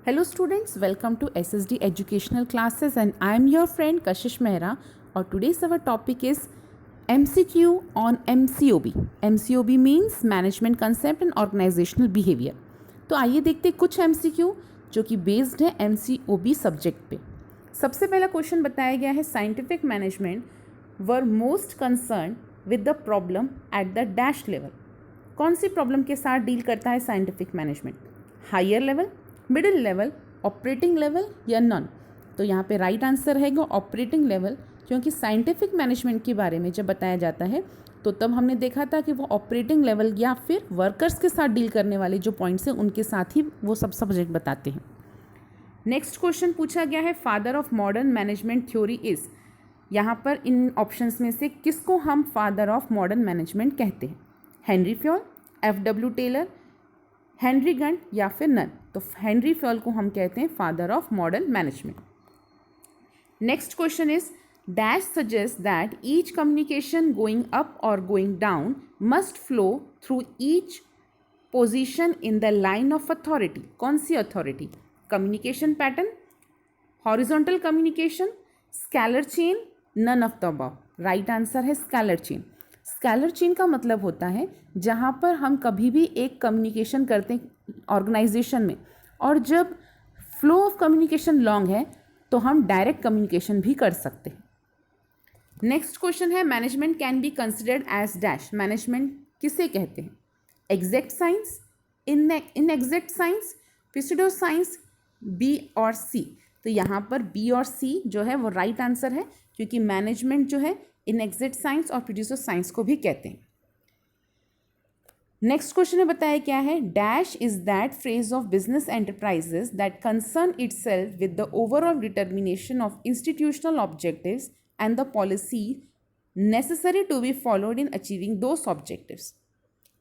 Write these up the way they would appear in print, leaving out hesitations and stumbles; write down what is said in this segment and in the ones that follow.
Hello students, welcome to SSD Educational Classes and I am your friend Kashish Mehra और today's our topic is MCQ on MCOB. MCOB means Management Concept and Organizational Behavior. तो आइए देखते हैं कुछ MCQ जो कि based है MCOB subject पे। सबसे पहला क्वेश्चन बताया गया है scientific management were most concern with the problem at the dash level. कौन सी प्रॉब्लम के साथ डील करता है scientific management? Higher level, middle level, operating level या नॉन? तो यहाँ पे राइट आंसर रहेगा ऑपरेटिंग लेवल, क्योंकि साइंटिफिक मैनेजमेंट के बारे में जब बताया जाता है तो तब हमने देखा था कि वो ऑपरेटिंग लेवल या फिर वर्कर्स के साथ डील करने वाले जो पॉइंट्स हैं उनके साथ ही वो सब सब्जेक्ट बताते हैं। नेक्स्ट क्वेश्चन पूछा गया है father of modern management theory is. यहाँ पर इन ऑप्शंस में से किसको हम फादर ऑफ मॉडर्न मैनेजमेंट कहते हैं? Henry Fayol, F W. Taylor, Henry Gantt या फिर नन? तो हेनरी फ्योल को हम कहते हैं father of modern management. Next question is dash suggest that each communication going up और going down must flow through each position in the line of authority. कौन सी authority? Communication pattern, horizontal communication, scalar chain, none of the above. Right answer है scalar chain. Scalar chain का मतलब होता है जहाँ पर हम कभी भी एक कम्युनिकेशन करते हैं ऑर्गेनाइजेशन में और जब फ्लो ऑफ कम्युनिकेशन लॉन्ग है तो हम डायरेक्ट कम्युनिकेशन भी कर सकते हैं। नेक्स्ट क्वेश्चन है management can be considered as dash. Management किसे कहते हैं? Exact science, in exact science, pseudo science, B और सी। तो यहाँ पर बी और सी जो है वो राइट आंसर है, क्योंकि मैनेजमेंट जो है इन एग्जैक्ट साइंस और प्रोड्यूसर साइंस को भी कहते हैं। नेक्स्ट क्वेश्चन में बताया क्या है? Dash is that phase of business enterprises that concern itself with the overall determination of institutional objectives and the policy necessary to be followed in achieving those objectives.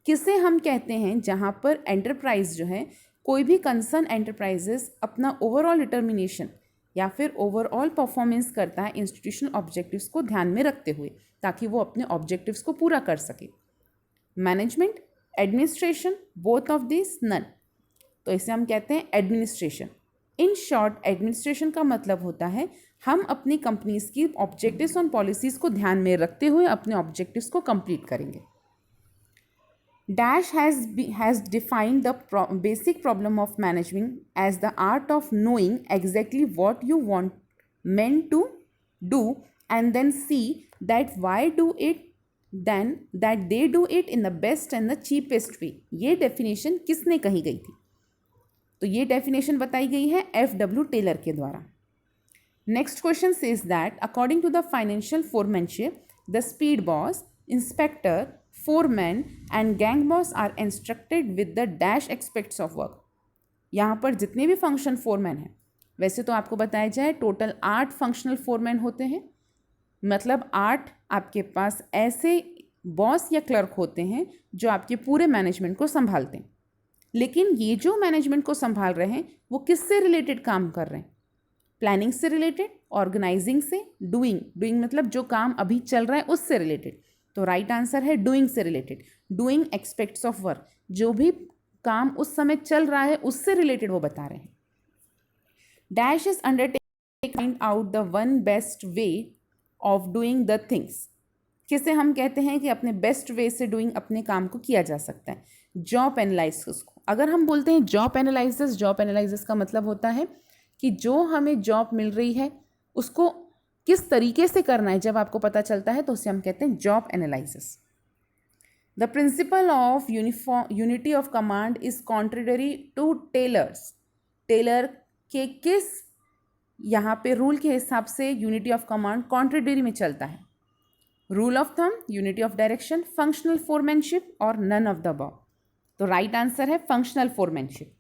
किसे हम कहते हैं जहाँ पर एंटरप्राइज जो है, कोई भी कंसर्न एंटरप्राइजेस अपना ओवरऑल डिटर्मिनेशन या फिर ओवरऑल परफॉर्मेंस करता है इंस्टीट्यूशनल ऑब्जेक्टिव्स को ध्यान में रखते हुए, ताकि वो अपने ऑब्जेक्टिव्स को पूरा कर सके। Management, administration, both of this, none? तो इसे हम कहते हैं एडमिनिस्ट्रेशन। इन शॉर्ट एडमिनिस्ट्रेशन का मतलब होता है हम अपनी कंपनीज की ऑब्जेक्टिव्स और पॉलिसीज़ को ध्यान में रखते हुए अपने ऑब्जेक्टिव्स को कंप्लीट करेंगे। Dash has defined the basic problem of managing as the art of knowing exactly what you want meant to do and then see that why do it then that they do it in the best and the cheapest way। ये definition किसने कही गई थी? तो ये definition बताई गई है एफ.डब्ल्यू. टेलर के द्वारा। Next question says that according to the financial foremanship the speed boss, inspector, foreman and gang boss are instructed with the dash expects of work. यहाँ पर जितने भी फंक्शन फोरमैन हैं, वैसे तो आपको बताया जाए टोटल 8 फंक्शनल फोरमैन होते हैं, मतलब 8 आपके पास ऐसे बॉस या क्लर्क होते हैं जो आपके पूरे मैनेजमेंट को संभालते हैं। लेकिन ये जो मैनेजमेंट को संभाल रहे हैं वो किससे रिलेटेड काम कर रहे हैं? प्लानिंग से रिलेटेड, ऑर्गेनाइजिंग से, डूइंग मतलब जो काम अभी चल रहा है उससे रिलेटेड। तो राइट आंसर है डूइंग से related. Doing aspects of work, जो भी काम उस समय चल रहा है उससे रिलेटेड वो बता रहे हैं। Dash is undertake find out the one best way of doing the things. किसे हम कहते हैं कि अपने बेस्ट वे से डूइंग अपने काम को किया जा सकता है? जॉब एनालिसिस को। अगर हम बोलते हैं जॉब एनालिसिस का मतलब होता है कि जो हमें जॉब मिल रही है उसको किस तरीके से करना है, जब आपको पता चलता है तो उसे हम कहते हैं job analysis. The principle of unity of command is contrary to Taylor's. Taylor के किस यहाँ पे रूल के हिसाब से यूनिटी ऑफ कमांड कॉन्ट्रेडरी में चलता है? Rule of thumb, unity of direction, functional foremanship और नन ऑफ द अबव। तो राइट आंसर है functional foremanship.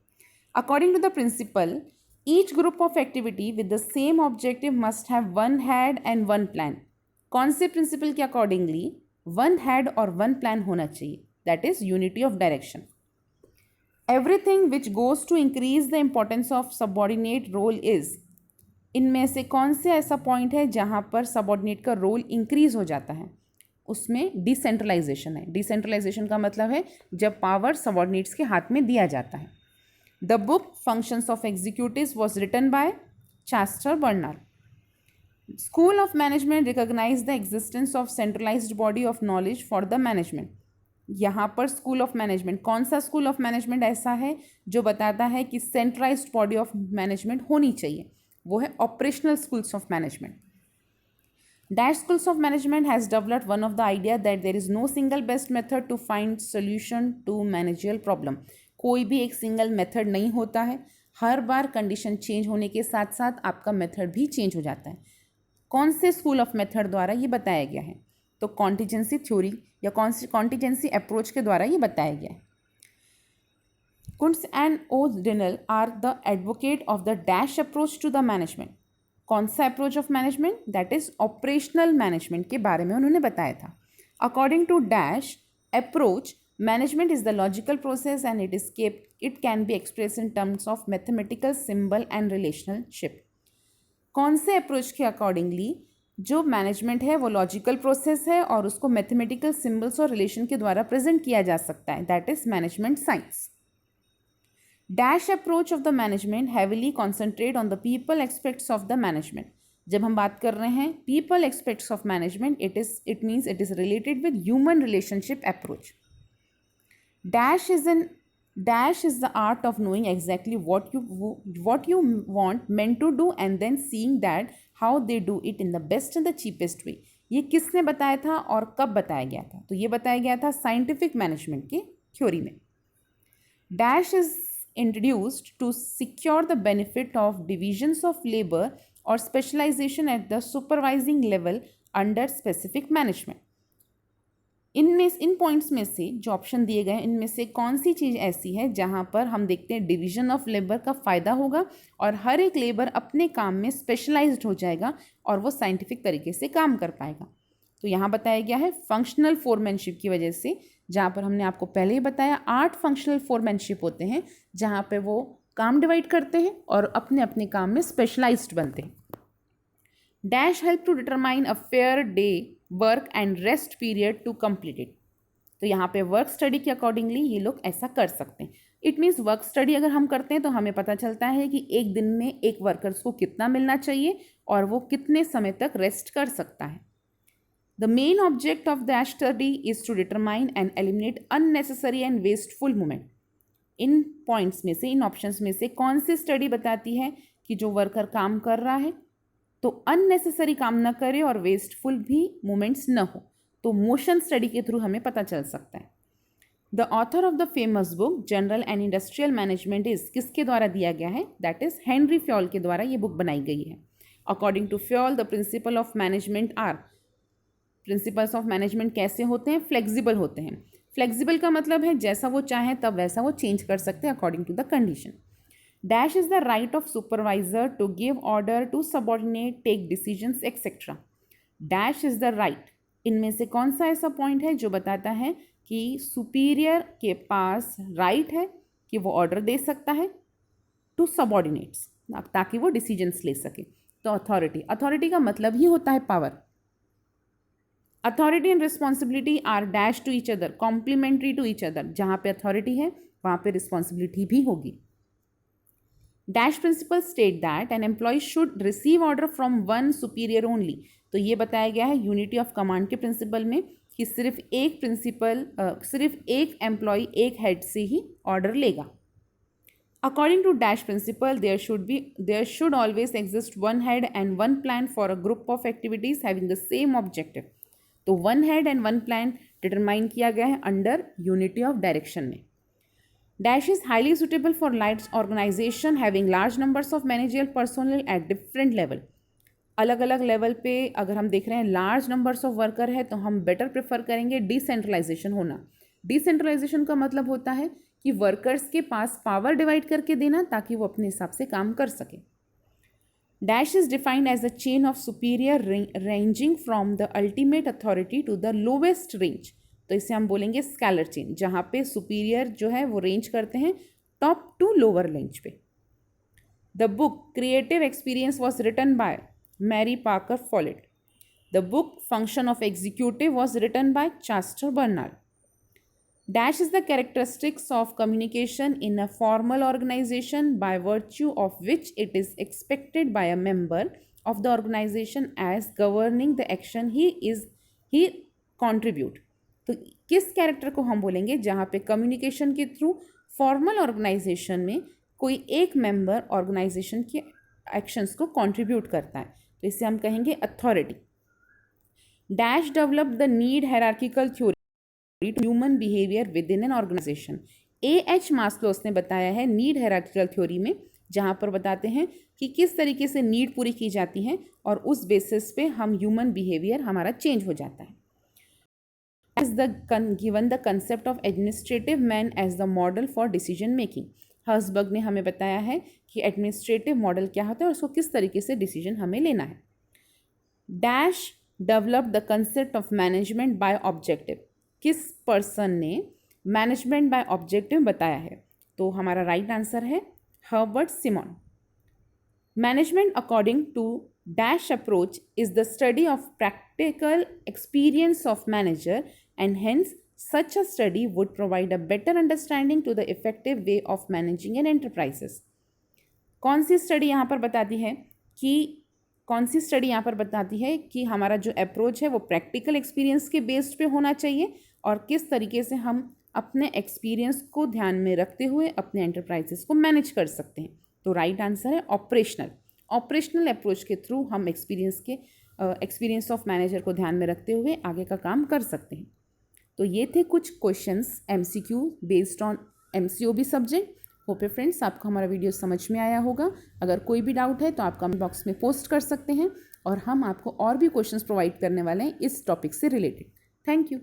According to the principle Each group of activity with the same objective must have one head and one plan। कौन से principle के accordingly one head और one plan होना चाहिए? That is unity of direction. Everything which goes to increase the importance of subordinate role is. इनमें से कौन से ऐसा पॉइंट है जहाँ पर सबॉर्डिनेट का रोल इंक्रीज हो जाता है? उसमें डिसेंट्रलाइजेशन है। डिसेंट्रलाइजेशन का मतलब है जब पावर सबॉर्डिनेट्स के हाथ में दिया जाता है। The book Functions of Executives was written by Chester Bernard. School of Management recognized the existence of centralized body of knowledge for the management. यहाँ पर स्कूल ऑफ मैनेजमेंट, कौन सा स्कूल ऑफ मैनेजमेंट ऐसा है जो बताता है कि सेंट्रलाइज्ड बॉडी ऑफ मैनेजमेंट होनी चाहिए? वो है operational schools of management. Dash schools of management has developed one of the idea that there is no single best method to find solution to managerial problem. कोई भी एक single method नहीं होता है. हर बार कंडीशन चेंज होने के साथ साथ आपका मेथड भी चेंज हो जाता है. कौन से स्कूल ऑफ मेथड द्वारा ये बताया गया है? तो कॉन्टिजेंसी थ्योरी या कॉन्टिजेंसी अप्रोच के द्वारा ये बताया गया है. Koontz and O'Donnell are the advocate of the dash approach to the management. कौन सा approach of management? That is operational management के बारे में उन्होंने बताया था. According to dash approach, management is the logical process and it can be express in terms of mathematical symbol and relationship. कौन से अप्रोच के अकॉर्डिंगली जो मैनेजमेंट है वो लॉजिकल प्रोसेस है और उसको मैथमेटिकल सिंबल्स और रिलेशन के द्वारा प्रेजेंट किया जा सकता है. That is management science. Dash approach of the management heavily concentrate on the people aspects of the management. जब हम बात कर रहे हैं people aspects of management, it means it is related with human relationship approach. Dash is the art of knowing exactly what you want men to do and then seeing that how they do it in the best and the cheapest way. ये किसने बताया था और कब बताया गया था? तो ये बताया गया था साइंटिफिक मैनेजमेंट की थ्योरी में. Dash is introduced to secure the benefit of divisions of labor or specialization at the supervising level under specific management. In points में से जो ऑप्शन दिए गए हैं इनमें से कौन सी चीज़ ऐसी है जहां पर हम देखते हैं डिवीजन ऑफ लेबर का फ़ायदा होगा और हर एक लेबर अपने काम में स्पेशलाइज्ड हो जाएगा और वो साइंटिफिक तरीके से काम कर पाएगा? तो यहाँ बताया गया है फंक्शनल फोरमैनशिप की वजह से, जहाँ पर हमने आपको पहले ही बताया 8 फंक्शनल फोरमैनशिप होते हैं जहाँ पर वो काम डिवाइड करते हैं और अपने अपने काम में स्पेशलाइज्ड बनते हैं. Dash help to determine a fair day work and rest period to complete it. तो यहाँ पे वर्क स्टडी के अकॉर्डिंगली ये लोग ऐसा कर सकते हैं. इट मीन्स वर्क स्टडी अगर हम करते हैं तो हमें पता चलता है कि एक दिन में एक वर्कर्स को कितना मिलना चाहिए और वो कितने समय तक रेस्ट कर सकता है. The main object of that study is to determine and eliminate unnecessary and wasteful movement. इन पॉइंट्स में से, इन ऑप्शंस में से कौन सी स्टडी बताती है कि जो वर्कर काम कर रहा है तो अननेसेसरी काम न करे और वेस्टफुल भी मूवमेंट्स न हो? तो मोशन स्टडी के थ्रू हमें पता चल सकता है. The author of the famous book general and industrial management is किसके द्वारा दिया गया है? दैट इज हेनरी फ्योल के द्वारा ये बुक बनाई गई है. According to Fayol the principle of management are, principles of management कैसे होते हैं? फ्लेक्सिबल होते हैं. फ्लेक्सिबल का मतलब है जैसा वो चाहें तब वैसा वो चेंज कर सकते हैं according to the condition. Dash is the right of supervisor to give order to subordinate, take decisions, etc. Dash is the right. इनमें से कौन सा ऐसा पॉइंट है जो बताता है कि सुपीरियर के पास राइट है कि वो ऑर्डर दे सकता है टू सबॉर्डिनेट्स ताकि वो डिसीजंस ले सके? तो अथॉरिटी का मतलब ही होता है power. Authority and responsibility are dash to each other, complementary to each other. जहाँ पे अथॉरिटी है वहाँ पे रिस्पॉन्सिबिलिटी भी होगी. Dash principle state that an employee should receive order from one superior only. तो ये बताया गया है यूनिटी ऑफ कमांड के प्रिंसिपल में कि सिर्फ एक एम्प्लॉय एक हेड से ही ऑर्डर लेगा. According to dash principle there should always exist one head and one plan for a group of activities having the same objective. तो one head and one plan determine किया गया है under unity of direction में. Dash is highly suitable for large organization having large numbers of managerial personnel at different level. अलग अलग level पे अगर हम देख रहे हैं लार्ज नंबर्स ऑफ वर्कर है तो हम बेटर प्रेफर करेंगे डिसेंट्रलाइजेशन होना. डिसेंट्रलाइजेशन का मतलब होता है कि वर्कर्स के पास पावर डिवाइड करके देना ताकि वो अपने हिसाब से काम कर सके. Dash is defined as a chain of superior ranging from the ultimate authority to the lowest range. तो इसे हम बोलेंगे स्केलर चेन, जहाँ पे सुपीरियर जो है वो रेंज करते हैं टॉप टू लोअर रेंज पे. The book creative experience was written by Mary Parker Follett. The book function of executive was written by Chester Barnard. Dash is the characteristics of communication in a formal organization by virtue of which it is expected by a member of the organization as governing the action he contribute. तो किस character को हम बोलेंगे जहाँ पे communication के through formal organisation में कोई एक मेंबर ऑर्गेनाइजेशन के एक्शंस को कंट्रीब्यूट करता है, तो इसे हम कहेंगे authority. Dash develop the need hierarchical theory to human behavior within an organization. A.H. मास्लोस ने बताया है नीड हायरार्किकल थ्योरी में, जहाँ पर बताते हैं कि किस तरीके से नीड पूरी की जाती है और उस बेसिस पे हम ह्यूमन बिहेवियर हमारा चेंज हो जाता है. As the given the concept of administrative man as the model for decision making. Herzberg ने हमें बताया है कि एडमिनिस्ट्रेटिव मॉडल क्या होता है और उसको किस तरीके से डिसीजन हमें लेना है. Dash develop the concept of management by objective. किस पर्सन ने मैनेजमेंट बाय ऑब्जेक्टिव बताया है? तो हमारा राइट आंसर है Herbert Simon. Management according to dash approach is the study of practical experience of manager and hence such a study would provide a better understanding to the effective way of managing an enterprises. कौन सी study यहाँ पर बताती है कि हमारा जो approach है वो प्रैक्टिकल एक्सपीरियंस के बेस्ड पे होना चाहिए और किस तरीके से हम अपने एक्सपीरियंस को ध्यान में रखते हुए अपने एंटरप्राइजेस को मैनेज कर सकते हैं. तो राइट आंसर है ऑपरेशनल अप्रोच के थ्रू हम एक्सपीरियंस ऑफ मैनेजर को ध्यान में रखते हुए आगे का काम कर सकते हैं. तो ये थे कुछ questions MCQ based on MCOB subject. Hope friends आपको हमारा वीडियो समझ में आया होगा. अगर कोई भी डाउट है तो आप कमेंट बॉक्स में पोस्ट कर सकते हैं और हम आपको और भी क्वेश्चंस प्रोवाइड करने वाले हैं इस टॉपिक से रिलेटेड. Thank you.